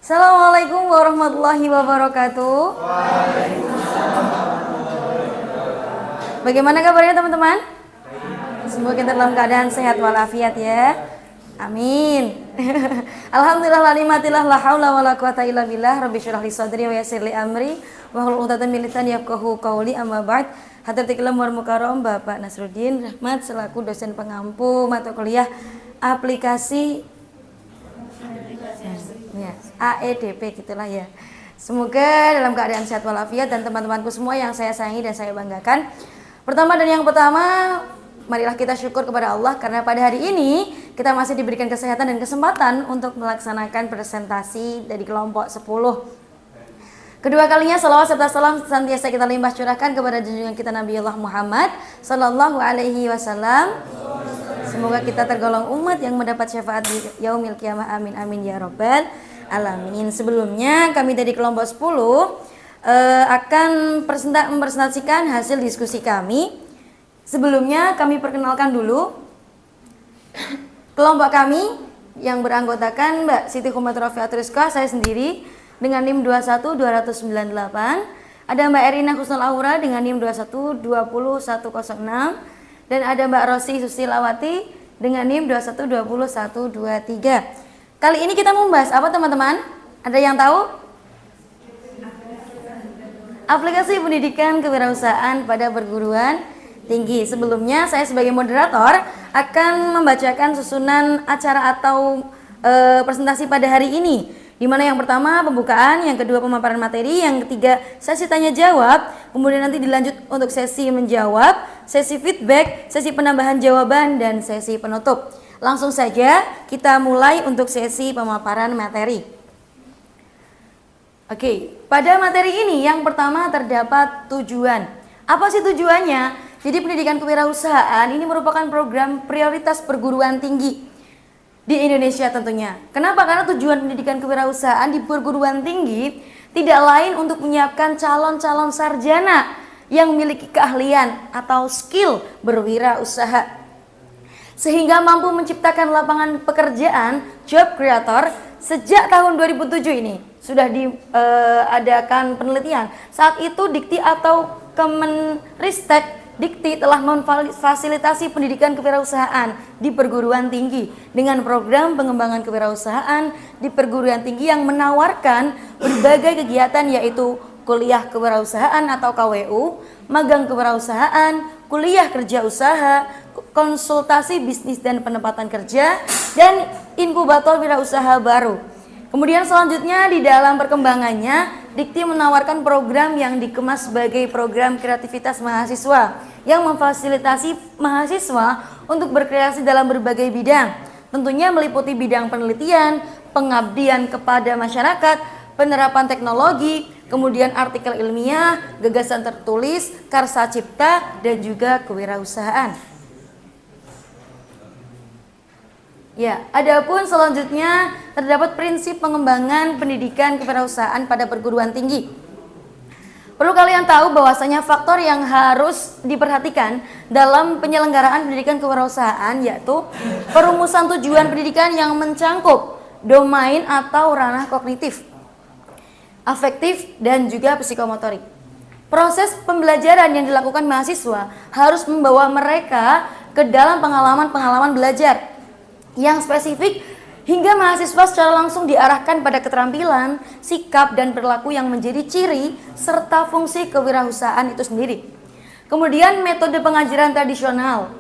Assalamualaikum warahmatullahi wabarakatuh. Bagaimana kabarnya teman-teman? Semoga kita dalam keadaan sehat walafiat ya. Amin. Alhamdulillah la nikmatillah la haula wala quwata illa billah. Rabbi shrah li sadri wa yassir li amri wahlul 'uqdatam min lisani yafqahu qawli. Amma ba'd. Hadratil kiram wal mukarram Bapak Nasruddin Rahmat selaku dosen pengampu mata kuliah aplikasi ya, AEDP gitulah ya. Semoga dalam keadaan sehat walafiat dan teman-temanku semua yang saya sayangi dan saya banggakan. Pertama dan yang pertama, marilah kita syukur kepada Allah karena pada hari ini kita masih diberikan kesehatan dan kesempatan untuk melaksanakan presentasi dari kelompok 10. Kedua kalinya salawat serta salam senantiasa kita limpah curahkan kepada junjungan kita Nabi Allah Muhammad sallallahu alaihi wasallam. Semoga kita tergolong umat yang mendapat syafaat di yaumil qiyamah. Amin amin ya rabbal alamin. Sebelumnya kami dari kelompok 10 akan mempresentasikan hasil diskusi kami. Sebelumnya kami perkenalkan dulu kelompok kami yang beranggotakan Mbak Siti Khomatrofi Rizqa, saya sendiri dengan NIM 21298, ada Mbak Erina Husnul Aura dengan NIM 2120106, dan ada Mbak Rosi Susilawati dengan NIM 2120123. Kali ini kita membahas apa teman-teman? Ada yang tahu? Aplikasi pendidikan kewirausahaan pada perguruan tinggi. Sebelumnya saya sebagai moderator akan membacakan susunan acara atau presentasi pada hari ini, di mana yang pertama pembukaan, yang kedua pemaparan materi, yang ketiga sesi tanya jawab, kemudian nanti dilanjut untuk sesi menjawab, sesi feedback, sesi penambahan jawaban, dan sesi penutup. Langsung saja kita mulai untuk sesi pemaparan materi. Oke, pada materi ini yang pertama terdapat tujuan. Apa sih tujuannya? Jadi pendidikan kewirausahaan ini merupakan program prioritas perguruan tinggi di Indonesia tentunya. Kenapa? Karena tujuan pendidikan kewirausahaan di perguruan tinggi tidak lain untuk menyiapkan calon-calon sarjana yang memiliki keahlian atau skill berwirausaha, sehingga mampu menciptakan lapangan pekerjaan, job creator. Sejak tahun 2007 ini sudah diadakan penelitian. Saat itu Dikti atau Kemenristek Dikti telah memfasilitasi pendidikan kewirausahaan di perguruan tinggi dengan program pengembangan kewirausahaan di perguruan tinggi yang menawarkan berbagai kegiatan, yaitu kuliah kewirausahaan atau KWU, magang kewirausahaan, kuliah kerja usaha, konsultasi bisnis dan penempatan kerja, dan inkubator wirausaha baru. Kemudian selanjutnya di dalam perkembangannya, Dikti menawarkan program yang dikemas sebagai program kreativitas mahasiswa yang memfasilitasi mahasiswa untuk berkreasi dalam berbagai bidang. Tentunya meliputi bidang penelitian, pengabdian kepada masyarakat, penerapan teknologi, kemudian artikel ilmiah, gagasan tertulis, karsa cipta, dan juga kewirausahaan. Ya, adapun selanjutnya terdapat prinsip pengembangan pendidikan kewirausahaan pada perguruan tinggi. Perlu kalian tahu bahwasanya faktor yang harus diperhatikan dalam penyelenggaraan pendidikan kewirausahaan yaitu perumusan tujuan pendidikan yang mencangkup domain atau ranah kognitif, afektif, dan juga psikomotorik. Proses pembelajaran yang dilakukan mahasiswa harus membawa mereka ke dalam pengalaman-pengalaman belajar yang spesifik hingga mahasiswa secara langsung diarahkan pada keterampilan, sikap, dan perilaku yang menjadi ciri serta fungsi kewirausahaan itu sendiri. Kemudian metode pengajaran tradisional,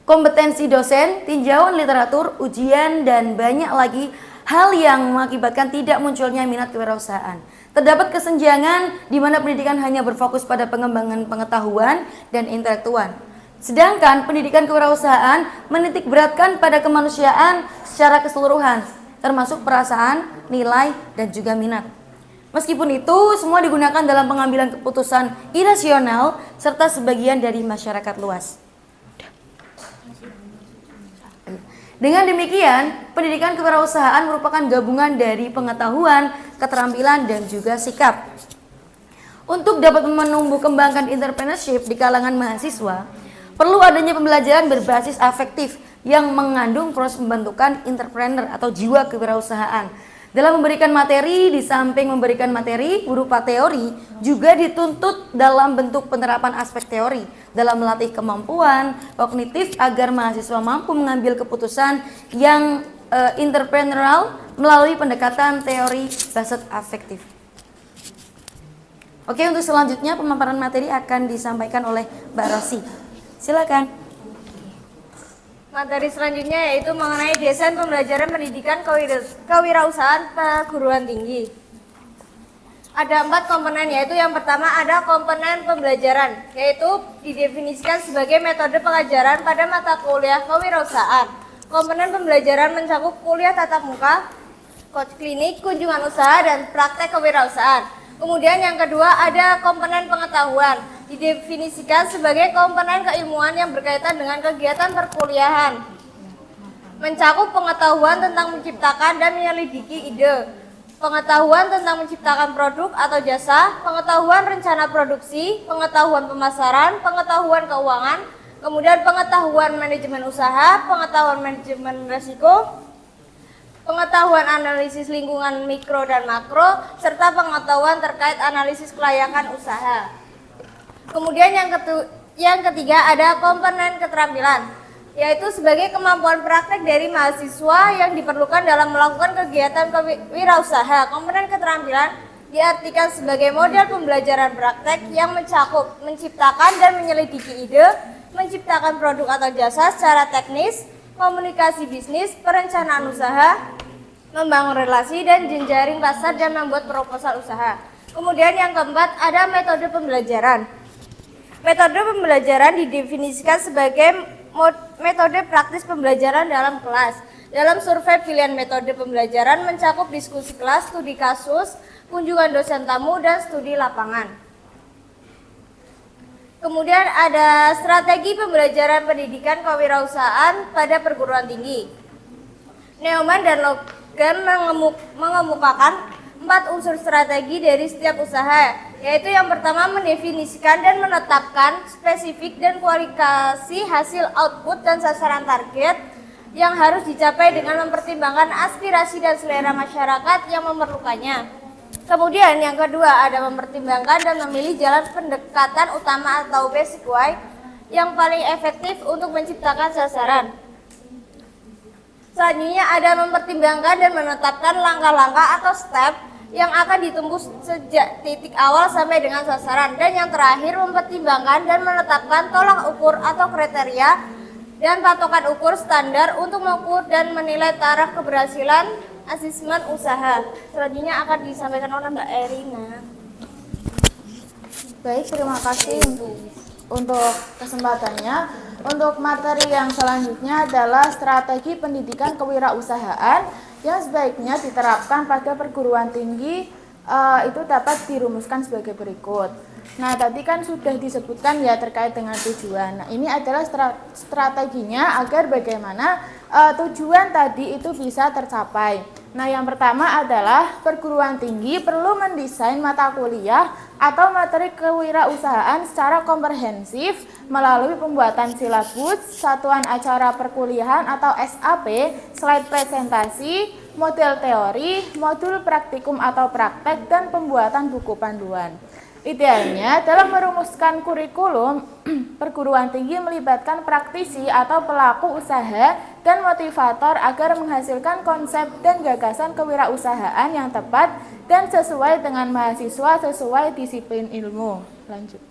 kompetensi dosen, tinjauan literatur, ujian, dan banyak lagi hal yang mengakibatkan tidak munculnya minat kewirausahaan. Terdapat kesenjangan di mana pendidikan hanya berfokus pada pengembangan pengetahuan dan intelektual. Sedangkan pendidikan kewirausahaan menitik beratkan pada kemanusiaan secara keseluruhan, termasuk perasaan, nilai, dan juga minat. Meskipun itu semua digunakan dalam pengambilan keputusan irasional serta sebagian dari masyarakat luas. Dengan demikian, pendidikan kewirausahaan merupakan gabungan dari pengetahuan, keterampilan, dan juga sikap. Untuk dapat menumbuh kembangkan entrepreneurship di kalangan mahasiswa, perlu adanya pembelajaran berbasis afektif yang mengandung proses pembentukan entrepreneur atau jiwa kewirausahaan. Dalam memberikan materi, di samping memberikan materi berupa teori, juga dituntut dalam bentuk penerapan aspek teori dalam melatih kemampuan kognitif agar mahasiswa mampu mengambil keputusan yang entrepreneurial melalui pendekatan teori based afektif. Oke, untuk selanjutnya pemaparan materi akan disampaikan oleh Mbak Rosi. Silakan. Materi selanjutnya yaitu mengenai desain pembelajaran pendidikan kewirausahaan perguruan tinggi. Ada 4 komponen, yaitu yang pertama ada komponen pembelajaran, yaitu didefinisikan sebagai metode pengajaran pada mata kuliah kewirausahaan. Komponen pembelajaran mencakup kuliah tatap muka, klinik, kunjungan usaha, dan praktek kewirausahaan. Kemudian yang kedua ada komponen pengetahuan, didefinisikan sebagai komponen keilmuan yang berkaitan dengan kegiatan perkuliahan. Mencakup pengetahuan tentang menciptakan dan menyelidiki ide, pengetahuan tentang menciptakan produk atau jasa, pengetahuan rencana produksi, pengetahuan pemasaran, pengetahuan keuangan, kemudian pengetahuan manajemen usaha, pengetahuan manajemen risiko, pengetahuan analisis lingkungan mikro dan makro, serta pengetahuan terkait analisis kelayakan usaha. Kemudian yang ketiga ada komponen keterampilan, yaitu sebagai kemampuan praktek dari mahasiswa yang diperlukan dalam melakukan kegiatan kewirausaha. Komponen keterampilan diartikan sebagai model pembelajaran praktek yang mencakup menciptakan dan menyelidiki ide, menciptakan produk atau jasa secara teknis, komunikasi bisnis, perencanaan usaha, membangun relasi dan jejaring pasar, dan membuat proposal usaha. Kemudian yang keempat ada metode pembelajaran. Metode pembelajaran didefinisikan sebagai metode praktis pembelajaran dalam kelas. Dalam survei pilihan metode pembelajaran mencakup diskusi kelas, studi kasus, kunjungan dosen tamu, dan studi lapangan. Kemudian ada strategi pembelajaran pendidikan kewirausahaan pada perguruan tinggi. Neumann dan Logan mengemukakan 4 unsur strategi dari setiap usaha, yaitu yang pertama mendefinisikan dan menetapkan spesifik dan kualifikasi hasil output dan sasaran target yang harus dicapai dengan mempertimbangkan aspirasi dan selera masyarakat yang memerlukannya. Kemudian yang kedua ada mempertimbangkan dan memilih jalan pendekatan utama atau basic way yang paling efektif untuk menciptakan sasaran. Selanjutnya ada mempertimbangkan dan menetapkan langkah-langkah atau step yang akan ditempuh sejak titik awal sampai dengan sasaran. Dan yang terakhir mempertimbangkan dan menetapkan tolak ukur atau kriteria dan patokan ukur standar untuk mengukur dan menilai taraf keberhasilan asesmen usaha. Selanjutnya akan disampaikan oleh Mbak Erina. Baik, terima kasih untuk kesempatannya. Untuk materi yang selanjutnya adalah strategi pendidikan kewirausahaan yang sebaiknya diterapkan pada perguruan tinggi. Itu dapat dirumuskan sebagai berikut. Nah, tadi kan sudah disebutkan ya terkait dengan tujuan. Nah, ini adalah strateginya agar bagaimana tujuan tadi itu bisa tercapai. Nah, yang pertama adalah perguruan tinggi perlu mendesain mata kuliah atau materi kewirausahaan secara komprehensif melalui pembuatan silabus, satuan acara perkuliahan atau SAP, slide presentasi, model teori, modul praktikum atau praktek, dan pembuatan buku panduan. Idealnya, dalam merumuskan kurikulum, perguruan tinggi melibatkan praktisi atau pelaku usaha dan motivator agar menghasilkan konsep dan gagasan kewirausahaan yang tepat dan sesuai dengan mahasiswa sesuai disiplin ilmu. Lanjut.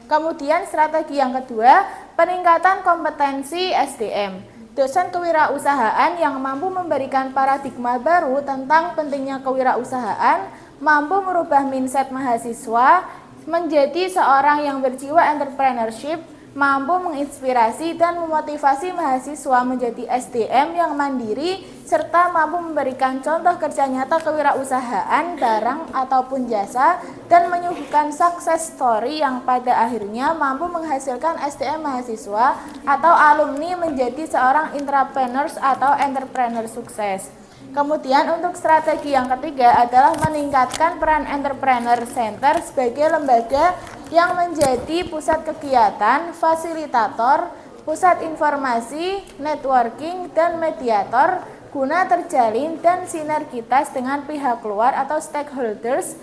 Kemudian strategi yang kedua, peningkatan kompetensi SDM. Dosen kewirausahaan yang mampu memberikan paradigma baru tentang pentingnya kewirausahaan, mampu merubah mindset mahasiswa menjadi seorang yang berjiwa entrepreneurship, mampu menginspirasi dan memotivasi mahasiswa menjadi SDM yang mandiri, serta mampu memberikan contoh kerja nyata kewirausahaan barang ataupun jasa, dan menyuguhkan success story yang pada akhirnya mampu menghasilkan SDM mahasiswa atau alumni menjadi seorang entrepreneurs atau entrepreneur sukses. Kemudian untuk strategi yang ketiga adalah meningkatkan peran entrepreneur center sebagai lembaga yang menjadi pusat kegiatan, fasilitator, pusat informasi, networking, dan mediator guna terjalin dan sinergitas dengan pihak luar atau stakeholders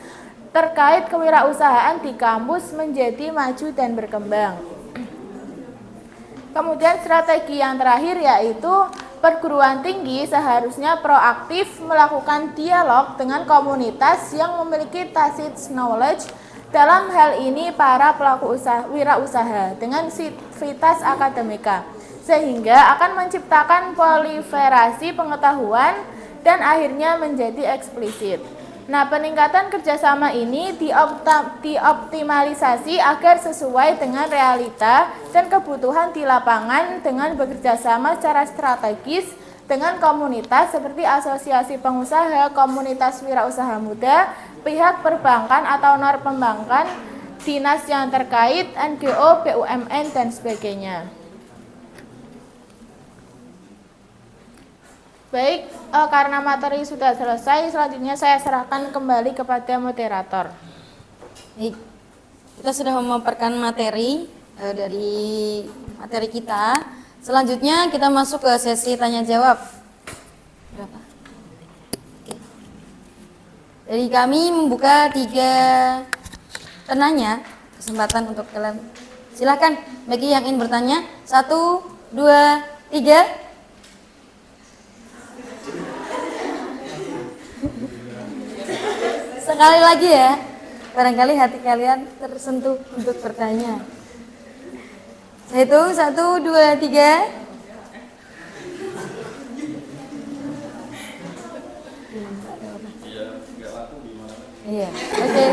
terkait kewirausahaan di kampus menjadi maju dan berkembang. Kemudian strategi yang terakhir yaitu perguruan tinggi seharusnya proaktif melakukan dialog dengan komunitas yang memiliki tacit knowledge. Dalam hal ini para pelaku wirausaha dengan sivitas akademika, sehingga akan menciptakan proliferasi pengetahuan dan akhirnya menjadi eksplisit. Nah, peningkatan kerjasama ini dioptimalisasi agar sesuai dengan realita dan kebutuhan di lapangan dengan bekerjasama secara strategis dengan komunitas seperti asosiasi pengusaha, komunitas wirausaha muda, pihak perbankan atau non-perbankan, dinas yang terkait, NGO, BUMN, dan sebagainya. Baik, karena materi sudah selesai, selanjutnya saya serahkan kembali kepada moderator. Baik, kita sudah memaparkan materi dari materi kita. Selanjutnya kita masuk ke sesi tanya jawab. Berapa? Oke. Dari kami membuka 3 penanya, kesempatan untuk kalian. Silakan bagi yang ingin bertanya. 1, 2, 3. Sekali lagi ya, barangkali hati kalian tersentuh untuk bertanya. Itu 1, 2, 3. Iya, oke.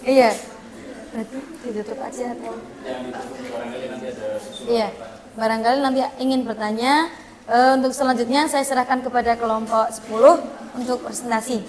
Iya. Berarti ditutup aja atau? Iya, barangkali nanti ingin bertanya. Untuk selanjutnya saya serahkan kepada kelompok 10 untuk presentasi.